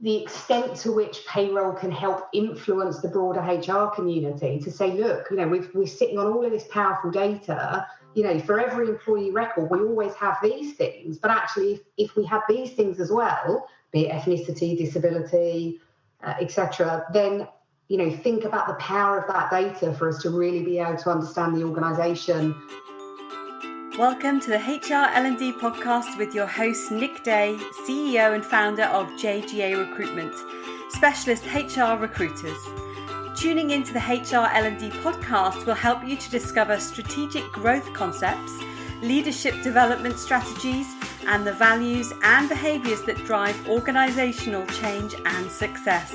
the extent to which payroll can help influence the broader HR community to say, look, we're sitting on all of this powerful data. For every employee record, we always have these things. But actually, if we have these things as well, be it ethnicity, disability, etc., then, think about the power of that data for us to really be able to understand the organisation. Welcome to the HR L&D Podcast with your host, Nick Day, CEO and founder of JGA Recruitment, specialist HR recruiters. Tuning into the HR L&D Podcast will help you to discover strategic growth concepts, leadership development strategies, and the values and behaviours that drive organisational change and success.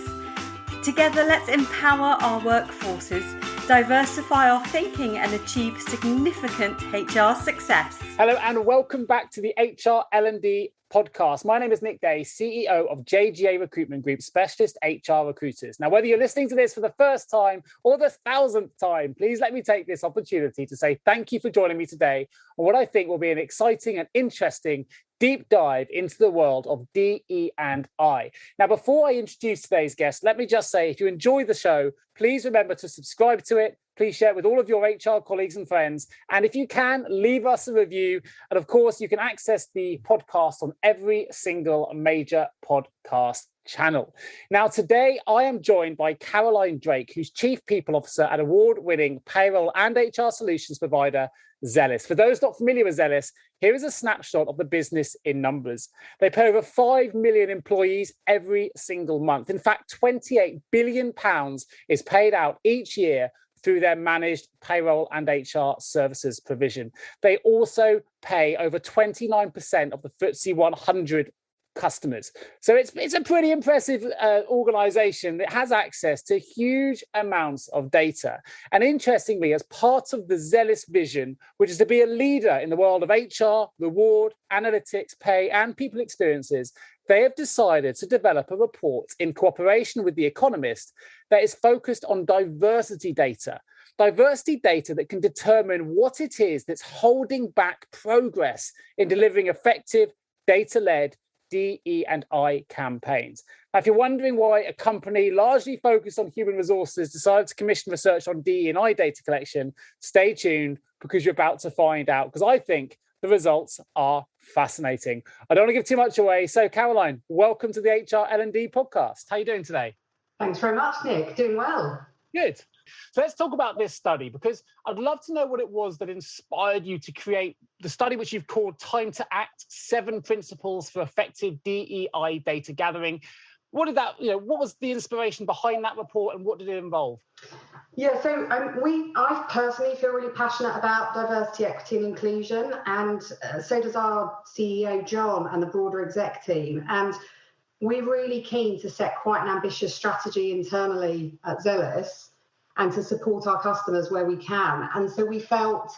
Together, let's empower our workforces, diversify our thinking and achieve significant HR success. Hello and welcome back to the HR L&D Podcast. My name is Nick Day, CEO of JGA Recruitment Group, specialist HR recruiters. Now, whether you're listening to this for the first time or the 1,000th time, please let me take this opportunity to say thank you for joining me today on what I think will be an exciting and interesting deep dive into the world of DE&I. Now, before I introduce today's guest, let me just say, if you enjoy the show, please remember to subscribe to it. Please share it with all of your HR colleagues and friends. And if you can, leave us a review. And of course, you can access the podcast on every single major podcast channel. Now, today I am joined by Caroline Drake, who's Chief People Officer at award-winning payroll and HR solutions provider, Zellis. For those not familiar with Zellis, here is a snapshot of the business in numbers. They pay over 5 million employees every single month. In fact, £28 billion is paid out each year through their managed payroll and HR services provision. They also pay over 29% of the FTSE 100 customers. So it's a pretty impressive organization that has access to huge amounts of data. And interestingly, as part of the Zellis vision, which is to be a leader in the world of HR, reward, analytics, pay, and people experiences, they have decided to develop a report in cooperation with the Economist that is focused on diversity data that can determine what it is that's holding back progress in delivering effective data-led DE&I campaigns. Now, if you're wondering why a company largely focused on human resources decided to commission research on DE&I data collection, stay tuned because you're about to find out, because I think the results are fascinating. I don't want to give too much away. So, Caroline, welcome to the HR L&D Podcast. How are you doing today? Thanks very much, Nick. Doing well. Good. So let's talk about this study, because I'd love to know what it was that inspired you to create the study, which you've called Time to Act, 7 Principles for Effective DEI Data Gathering. What was the inspiration behind that report and what did it involve? Yeah, so I personally feel really passionate about diversity, equity and inclusion, and so does our CEO, John, and the broader exec team. And we're really keen to set quite an ambitious strategy internally at Zellis and to support our customers where we can. And so we felt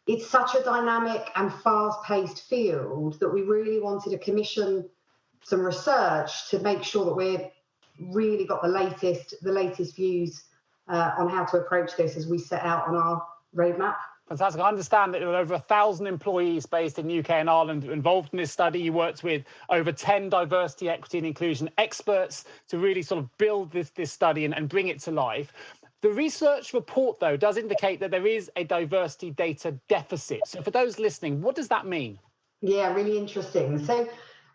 it's such a dynamic and fast-paced field that we really wanted to commission some research to make sure that we've really got the latest views on how to approach this as we set out on our roadmap. Fantastic. I understand that there were over 1,000 employees based in UK and Ireland involved in this study. You worked with over 10 diversity, equity and inclusion experts to really sort of build this study and bring it to life. The research report, though, does indicate that there is a diversity data deficit. So for those listening, what does that mean? Yeah, really interesting. So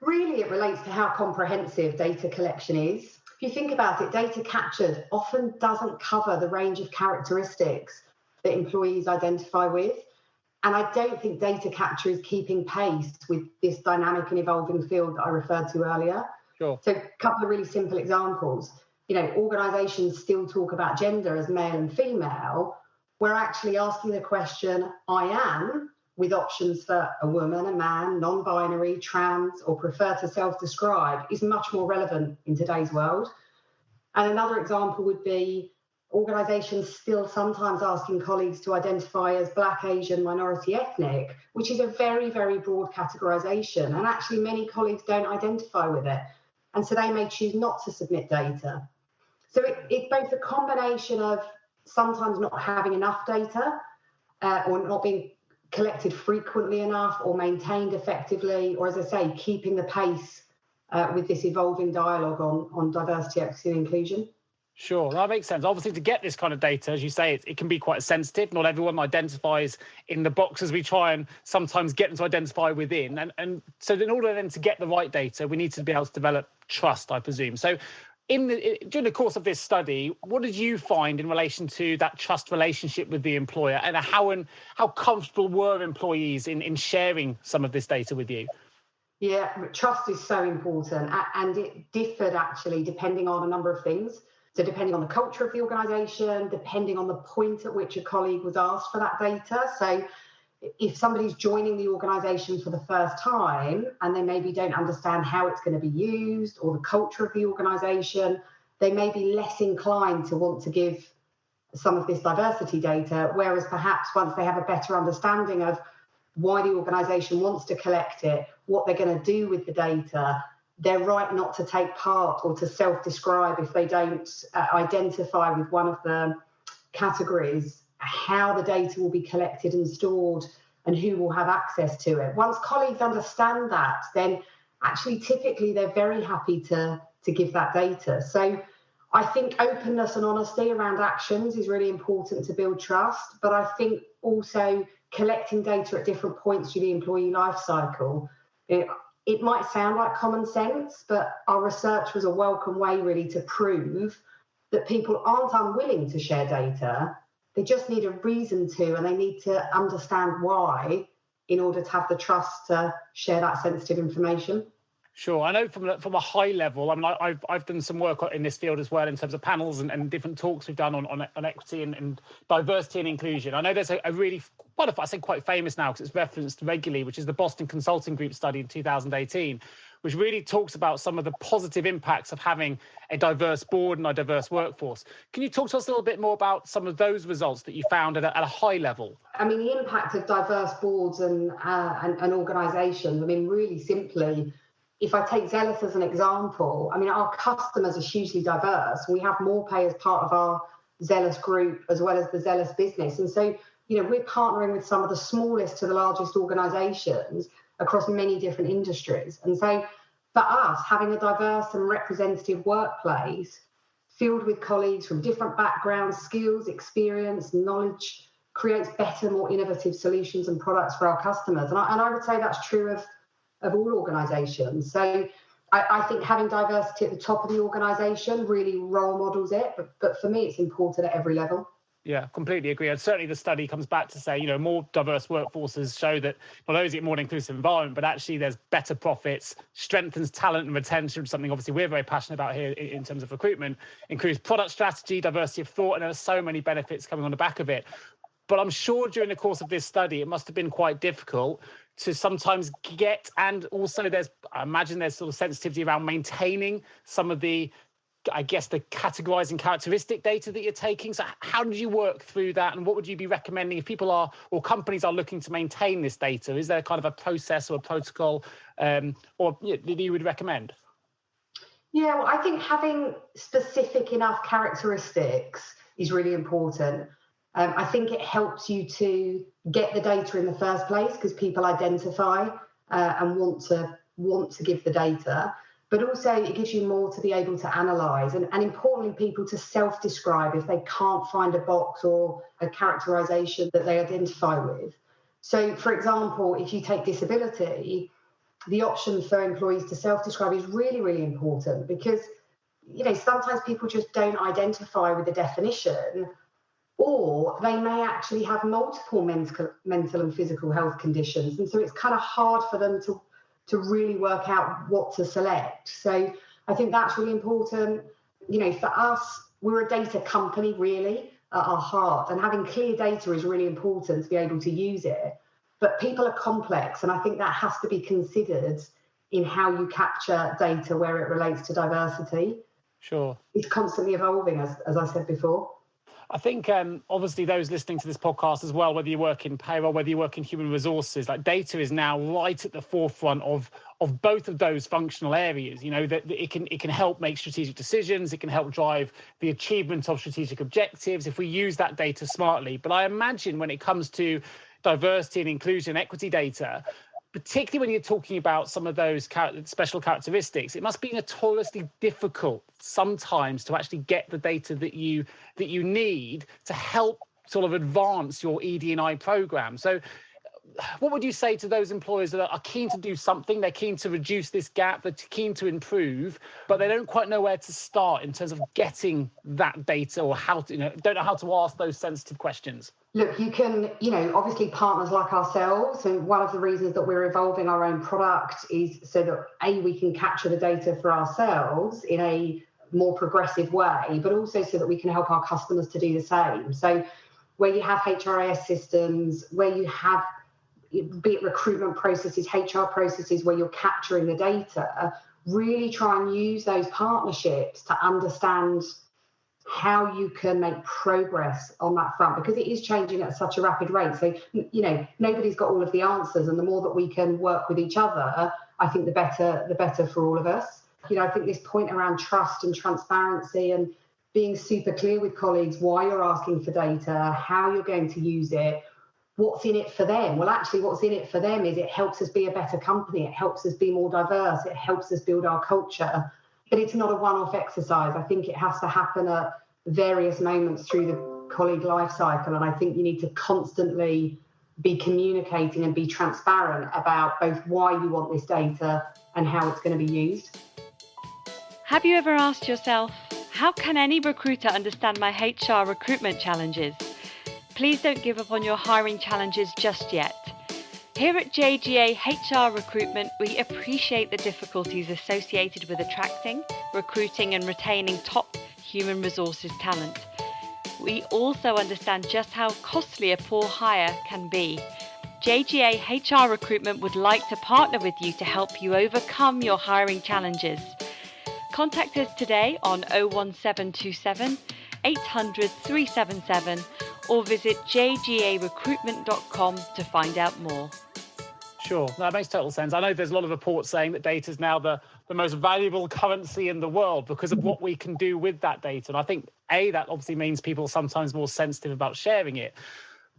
really it relates to how comprehensive data collection is. If you think about it, data captured often doesn't cover the range of characteristics that employees identify with. And I don't think data capture is keeping pace with this dynamic and evolving field that I referred to earlier. Sure. So a couple of really simple examples. Organisations still talk about gender as male and female. We're actually asking the question, I am, with options for a woman, a man, non-binary, trans, or prefer to self-describe, is much more relevant in today's world. And another example would be organisations still sometimes asking colleagues to identify as Black, Asian, minority ethnic, which is a very, very broad categorisation. And actually many colleagues don't identify with it. And so they may choose not to submit data. So it's both a combination of sometimes not having enough data or not being collected frequently enough or maintained effectively, or as I say, keeping the pace with this evolving dialogue on diversity, equity and inclusion. Sure, that makes sense. Obviously, to get this kind of data, as you say, it can be quite sensitive. Not everyone identifies in the boxes we try and sometimes get them to identify within. And so in order then to get the right data, we need to be able to develop trust, I presume. So during the course of this study, what did you find in relation to that trust relationship with the employer, and how comfortable were employees in sharing some of this data with you? Yeah, trust is so important, and it differed actually depending on a number of things. So depending on the culture of the organisation, depending on the point at which a colleague was asked for that data. So if somebody's joining the organisation for the first time and they maybe don't understand how it's going to be used or the culture of the organisation, they may be less inclined to want to give some of this diversity data, whereas perhaps once they have a better understanding of why the organisation wants to collect it, what they're going to do with the data, they're right not to take part or to self-describe if they don't identify with one of the categories how the data will be collected and stored and who will have access to it. Once colleagues understand that, then actually typically they're very happy to give that data. So I think openness and honesty around actions is really important to build trust, but I think also collecting data at different points through the employee life cycle, it might sound like common sense, but our research was a welcome way really to prove that people aren't unwilling to share data. They just need a reason to, and they need to understand why in order to have the trust to share that sensitive information. Sure. I know from a high level, I mean, I've done some work in this field as well in terms of panels and different talks we've done on equity and diversity and inclusion. I know there's a really, quite famous now because it's referenced regularly, which is the Boston Consulting Group study in 2018, which really talks about some of the positive impacts of having a diverse board and a diverse workforce. Can you talk to us a little bit more about some of those results that you found at a high level? I mean, the impact of diverse boards and organisations, I mean, really simply, if I take Zellis as an example, I mean, our customers are hugely diverse. We have more pay as part of our Zellis group as well as the Zellis business. And so, we're partnering with some of the smallest to the largest organisations across many different industries. And so for us, having a diverse and representative workplace filled with colleagues from different backgrounds, skills, experience, knowledge, creates better, more innovative solutions and products for our customers. And I would say that's true of all organisations. So I think having diversity at the top of the organisation really role models it. But for me, it's important at every level. Yeah, completely agree. And certainly the study comes back to say, more diverse workforces show that not only is it more inclusive environment, but actually there's better profits, strengthens talent and retention, something obviously we're very passionate about here in terms of recruitment, includes product strategy, diversity of thought, and there are so many benefits coming on the back of it. But I'm sure during the course of this study, it must have been quite difficult to sometimes get, and also I imagine there's sort of sensitivity around maintaining some of the categorizing characteristic data that you're taking. So how did you work through that, and what would you be recommending if people are or companies are looking to maintain this data? Is there kind of a process or a protocol that you would recommend? Yeah, well, I think having specific enough characteristics is really important. I think it helps you to get the data in the first place because people identify and want to give the data. But also it gives you more to be able to analyse and importantly, people to self-describe if they can't find a box or a characterisation that they identify with. So, for example, if you take disability, the option for employees to self-describe is really, really important because, sometimes people just don't identify with the definition, or they may actually have multiple mental and physical health conditions. And so it's kind of hard for them to really work out what to select. So I think that's really important. For us, we're a data company really at our heart, and having clear data is really important to be able to use it. But people are complex, and I think that has to be considered in how you capture data where it relates to diversity. Sure. It's constantly evolving, as I said before. I think obviously those listening to this podcast as well, whether you work in payroll, whether you work in human resources, like data is now right at the forefront of both of those functional areas. That it can help make strategic decisions. It can help drive the achievement of strategic objectives if we use that data smartly. But I imagine when it comes to diversity and inclusion, equity data, particularly when you're talking about some of those special characteristics, it must be notoriously difficult sometimes to actually get the data that you need to help sort of advance your ED&I program. So what would you say to those employers that are keen to do something? They're keen to reduce this gap, they're keen to improve, but they don't quite know where to start in terms of getting that data, or how to, don't know how to ask those sensitive questions? Look, you can, obviously partners like ourselves, and one of the reasons that we're evolving our own product is so that we can capture the data for ourselves in a more progressive way, but also so that we can help our customers to do the same. So where you have HRIS systems, where you have, be it recruitment processes, HR processes, where you're capturing the data, really try and use those partnerships to understand how you can make progress on that front, because it is changing at such a rapid rate. So, nobody's got all of the answers, and the more that we can work with each other, I think the better for all of us. I think this point around trust and transparency and being super clear with colleagues why you're asking for data, how you're going to use it, what's in it for them. Well, actually, what's in it for them is it helps us be a better company. It helps us be more diverse. It helps us build our culture. But it's not a one-off exercise. I think it has to happen at various moments through the colleague life cycle. And I think you need to constantly be communicating and be transparent about both why you want this data and how it's going to be used. Have you ever asked yourself, how can any recruiter understand my HR recruitment challenges? Please don't give up on your hiring challenges just yet. Here at JGA HR Recruitment, we appreciate the difficulties associated with attracting, recruiting and retaining top human resources talent. We also understand just how costly a poor hire can be. JGA HR Recruitment would like to partner with you to help you overcome your hiring challenges. Contact us today on 01727 800 377 or visit jgarecruitment.com to find out more. Sure, that makes total sense. I know there's a lot of reports saying that data is now the most valuable currency in the world because of what we can do with that data. And I think, A, that obviously means people are sometimes more sensitive about sharing it.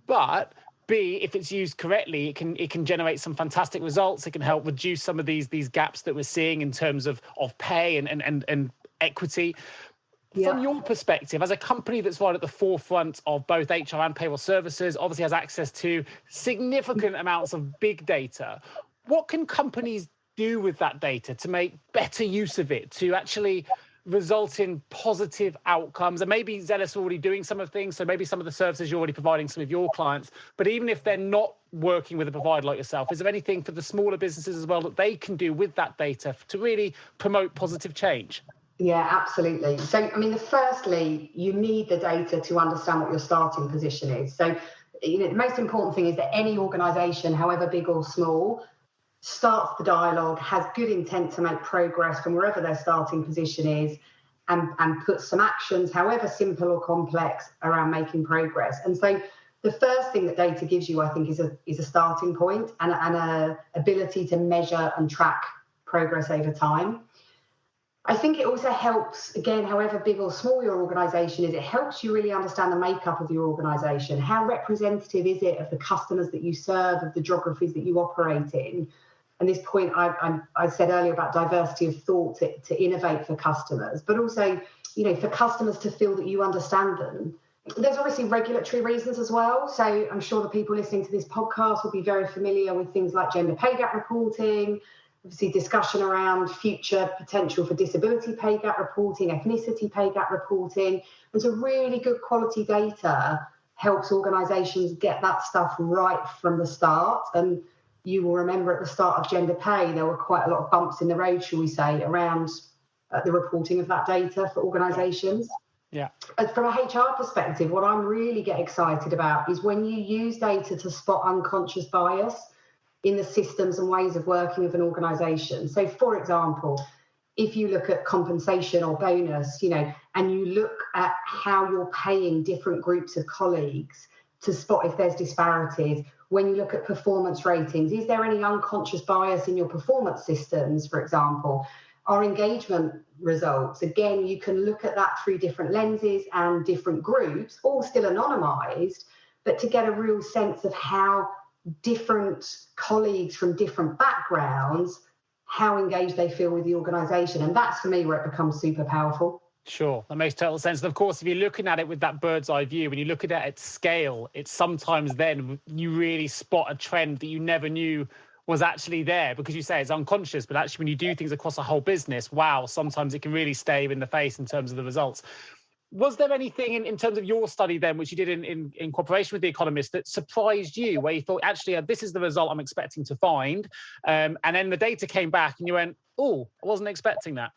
But B, if it's used correctly, it can generate some fantastic results. It can help reduce some of these gaps that we're seeing in terms of pay and equity. Yeah. From your perspective, as a company that's right at the forefront of both HR and payroll services, obviously has access to significant amounts of big data, what can companies do with that data to make better use of it, to actually result in positive outcomes? And maybe Zellis are already doing some of the things, so maybe some of the services you're already providing some of your clients, but even if they're not working with a provider like yourself, is there anything for the smaller businesses as well that they can do with that data to really promote positive change? Yeah, absolutely. So, firstly, you need the data to understand what your starting position is. So, the most important thing is that any organisation, however big or small, starts the dialogue, has good intent to make progress from wherever their starting position is, and puts some actions, however simple or complex, around making progress. And so the first thing that data gives you, I think, is a starting point and an ability to measure and track progress over time. I think it also helps, again, however big or small your organisation is, it helps you really understand the makeup of your organisation. How representative is it of the customers that you serve, of the geographies that you operate in? And this point I said earlier about diversity of thought to innovate for customers, but also, for customers to feel that you understand them. There's obviously regulatory reasons as well. So I'm sure the people listening to this podcast will be very familiar with things like gender pay gap reporting, obviously discussion around future potential for disability pay gap reporting, ethnicity pay gap reporting. And so really good quality data helps organisations get that stuff right from the start. And you will remember at the start of gender pay, there were quite a lot of bumps in the road, shall we say, around the reporting of that data for organisations. Yeah. From a HR perspective, what I'm really get excited about is when you use data to spot unconscious bias in the systems and ways of working of an organisation. So, for example, if you look at compensation or bonus, and you look at how you're paying different groups of colleagues to spot if there's disparities. When you look at performance ratings, is there any unconscious bias in your performance systems, for example? Our engagement results, again, you can look at that through different lenses and different groups, all still anonymised, but to get a real sense of how different colleagues from different backgrounds, how engaged they feel with the organisation. And that's, for me, where it becomes super powerful. Sure, that makes total sense. And of course, if you're looking at it with that bird's eye view, when you look at it at scale, it's sometimes then you really spot a trend that you never knew was actually there, because you say it's unconscious, but actually when you do things across a whole business, wow, sometimes it can really stay in the face in terms of the results. Was there anything in terms of your study then, which you did in cooperation with The Economist, that surprised you, where you thought, actually, this is the result I'm expecting to find, and then the data came back and you went, oh, I wasn't expecting that?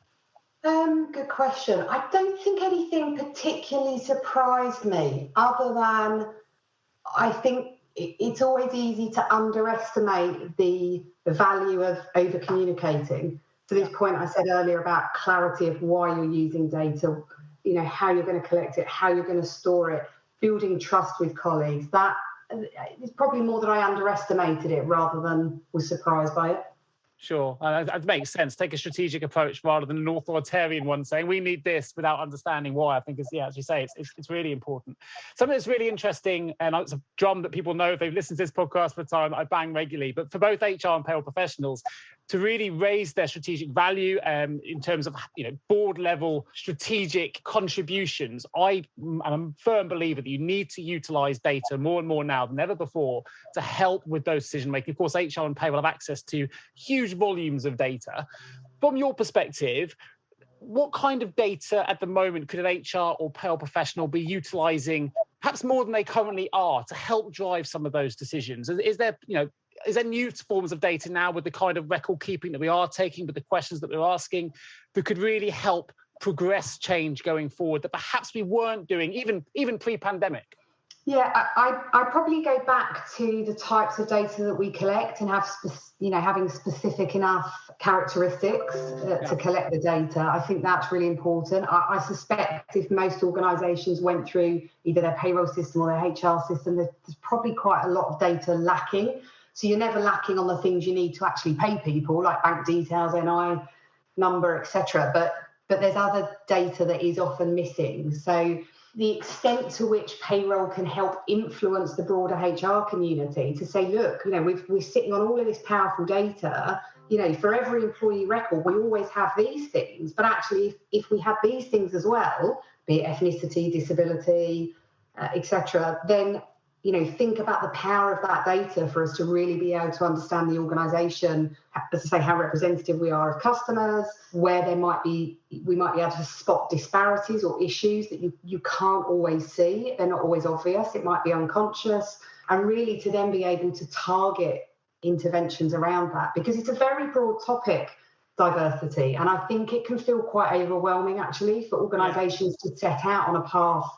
Good question. I don't think anything particularly surprised me, other than I think it's always easy to underestimate the value of over-communicating. To this point I said earlier about clarity of why you're using data, how you're going to collect it, how you're going to store it, building trust with colleagues. That is probably more that I underestimated it rather than was surprised by it. Sure, that makes sense. Take a strategic approach rather than an authoritarian one, saying we need this without understanding why. I think is, as you say, it's really important. Something that's really interesting, and it's a drum that people know if they've listened to this podcast for a time, I bang regularly, but for both HR and payroll professionals, to really raise their strategic value in terms of board level strategic contributions. I'm a firm believer that you need to utilize data more and more now than ever before to help with those decision making. Of course, HR and payroll have access to huge volumes of data. From your perspective, what kind of data at the moment could an HR or payroll professional be utilizing, perhaps more than they currently are, to help drive some of those decisions? Is there new forms of data now with the kind of record keeping that we are taking, with the questions that we're asking, that could really help progress change going forward that perhaps we weren't doing even pre-pandemic? Yeah, I probably go back to the types of data that we collect and have, having specific enough characteristics to collect the data. I think that's really important. I suspect if most organisations went through either their payroll system or their HR system, there's probably quite a lot of data lacking. So you're never lacking on the things you need to actually pay people, like bank details, NI number, etc. But there's other data that is often missing. So the extent to which payroll can help influence the broader HR community to say, look, we're sitting on all of this powerful data, for every employee record, we always have these things. But actually, if we had these things as well, be it ethnicity, disability, etc., then, think about the power of that data for us to really be able to understand the organisation, as I say, how representative we are of customers, where we might be able to spot disparities or issues that you can't always see. They're not always obvious. It might be unconscious. And really to then be able to target interventions around that, because it's a very broad topic, diversity. And I think it can feel quite overwhelming, actually, for organisations to set out on a path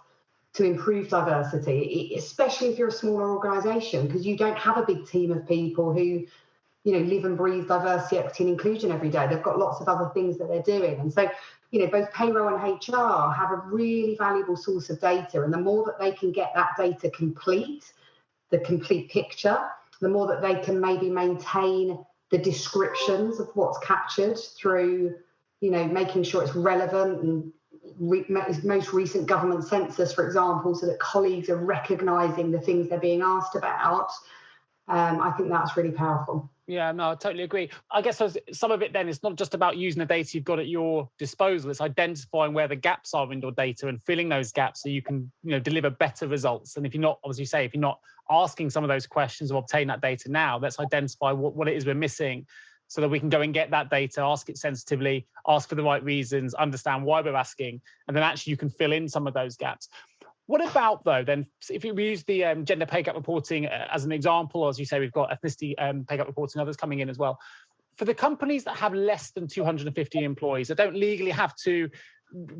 to improve diversity, especially if you're a smaller organisation, because you don't have a big team of people who, live and breathe diversity, equity and inclusion every day. They've got lots of other things that they're doing. And so, both payroll and HR have a really valuable source of data. And the more that they can get that data complete, the complete picture, the more that they can maybe maintain the descriptions of what's captured through, making sure it's relevant and most recent government census, for example, so that colleagues are recognising the things they're being asked about. I think that's really powerful. Yeah, no, I totally agree. I guess some of it then, it's not just about using the data you've got at your disposal. It's identifying where the gaps are in your data and filling those gaps so you can, deliver better results. And if you're not, as you say, if you're not asking some of those questions or obtain that data now, let's identify what it is we're missing, so that we can go and get that data, ask it sensitively, ask for the right reasons, understand why we're asking, and then actually you can fill in some of those gaps. What about, though, then, if we use the gender pay gap reporting as an example, or as you say, we've got ethnicity pay gap reporting, others coming in as well. For the companies that have less than 250 employees, that don't legally have to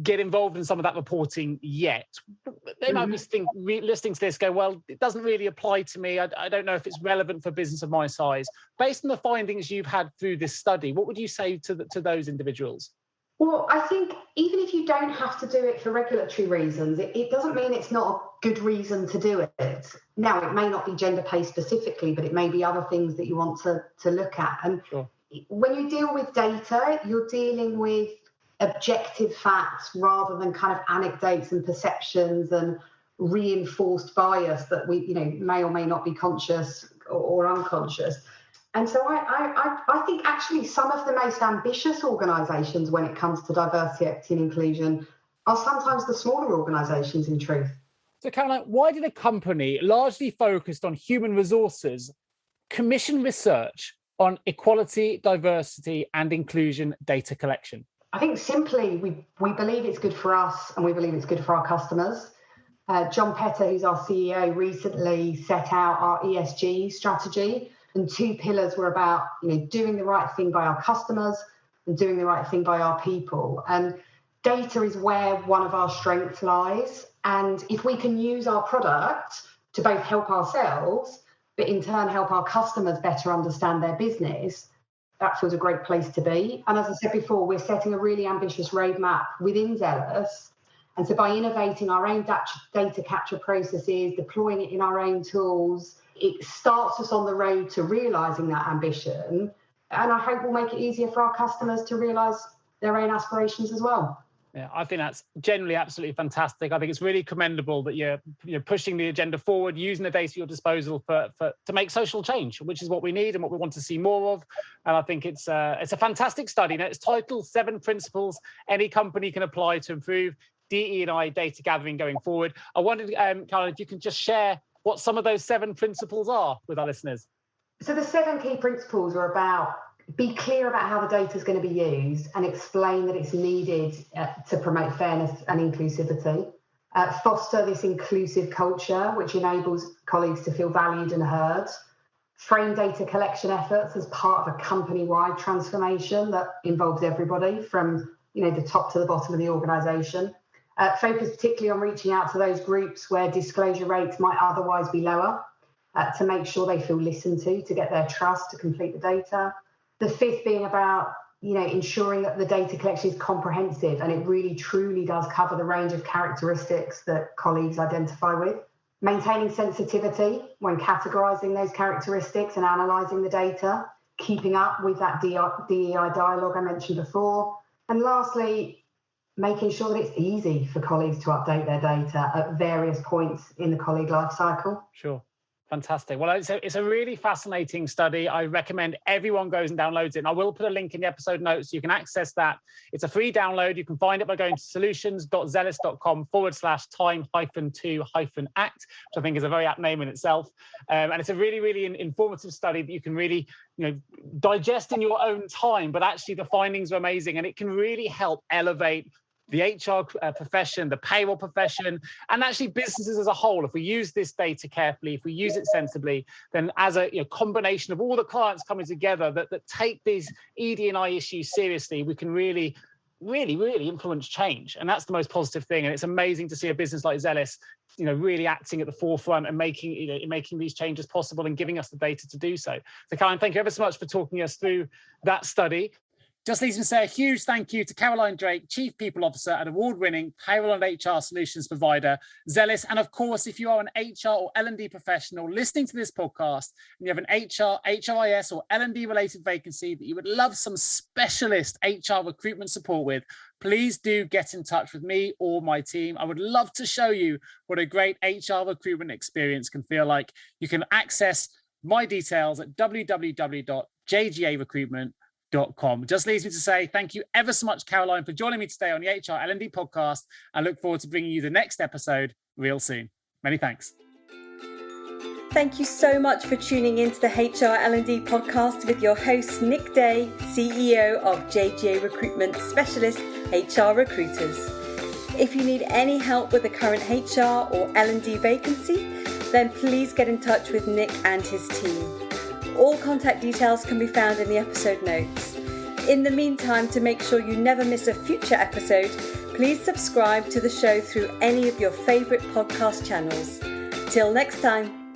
get involved in some of that reporting yet, they might be listening to this, go, well, it doesn't really apply to me. I don't know if it's relevant for business of my size. Based on the findings you've had through this study, what would you say to those individuals? Well, I think even if you don't have to do it for regulatory reasons, it doesn't mean it's not a good reason to do it. Now, it may not be gender pay specifically, but it may be other things that you want to look at. And sure. When you deal with data, you're dealing with objective facts rather than kind of anecdotes and perceptions and reinforced bias that we, may or may not be conscious or unconscious. And so I think actually some of the most ambitious organisations when it comes to diversity, equity and inclusion are sometimes the smaller organisations in truth. So Caroline, why did a company largely focused on human resources commission research on equality, diversity and inclusion data collection? I think simply we believe it's good for us and we believe it's good for our customers. John Petter, who's our CEO, recently set out our ESG strategy, and 2 pillars were about doing the right thing by our customers and doing the right thing by our people. And data is where one of our strengths lies. And if we can use our product to both help ourselves, but in turn help our customers better understand their business, that feels a great place to be. And as I said before, we're setting a really ambitious roadmap within Zellis. And so by innovating our own data capture processes, deploying it in our own tools, it starts us on the road to realising that ambition. And I hope will make it easier for our customers to realise their own aspirations as well. Yeah, I think that's generally absolutely fantastic. I think it's really commendable that you're pushing the agenda forward, using the data at your disposal to make social change, which is what we need and what we want to see more of. And I think it's a fantastic study. Now, it's titled 7 Principles Any Company Can Apply to Improve DE&I Data Gathering Going Forward. I wondered, Caroline, if you can just share what some of those 7 principles are with our listeners. So the 7 key principles are about be clear about how the data is going to be used and explain that it's needed to promote fairness and inclusivity. Foster this inclusive culture, which enables colleagues to feel valued and heard. Frame data collection efforts as part of a company-wide transformation that involves everybody from the top to the bottom of the organisation. Focus particularly on reaching out to those groups where disclosure rates might otherwise be lower to make sure they feel listened to get their trust to complete the data. The 5th being about, ensuring that the data collection is comprehensive and it really truly does cover the range of characteristics that colleagues identify with. Maintaining sensitivity when categorising those characteristics and analysing the data, keeping up with that DEI dialogue I mentioned before. And lastly, making sure that it's easy for colleagues to update their data at various points in the colleague life cycle. Sure. Fantastic. Well, it's a really fascinating study. I recommend everyone goes and downloads it. And I will put a link in the episode notes so you can access that. It's a free download. You can find it by going to solutions.zellis.com/time-2-act, which I think is a very apt name in itself. And it's a really, really informative study that you can really digest in your own time. But actually, the findings are amazing and it can really help elevate the HR profession, the payroll profession, and actually businesses as a whole. If we use this data carefully, if we use it sensibly, then as a combination of all the clients coming together that take these ED&I issues seriously, we can really influence change. And that's the most positive thing. And it's amazing to see a business like Zellis, really acting at the forefront and making these changes possible and giving us the data to do so. So Caroline, thank you ever so much for talking us through that study. Just leaves me to say a huge thank you to Caroline Drake, Chief People Officer at award-winning payroll and HR solutions provider, Zellis. And of course, if you are an HR or L&D professional listening to this podcast and you have an HR, HRIS or L&D related vacancy that you would love some specialist HR recruitment support with, please do get in touch with me or my team. I would love to show you what a great HR recruitment experience can feel like. You can access my details at www.jgarecruitment.com. Just leaves me to say thank you ever so much, Caroline, for joining me today on the HR L&D podcast. I look forward to bringing you the next episode real soon. Many thanks. Thank you so much for tuning into the HR L&D podcast with your host, Nick Day, CEO of JGA Recruitment Specialist HR Recruiters. If you need any help with a current HR or L&D vacancy, then please get in touch with Nick and his team. All contact details can be found in the episode notes. In the meantime, to make sure you never miss a future episode, please subscribe to the show through any of your favourite podcast channels. Till next time.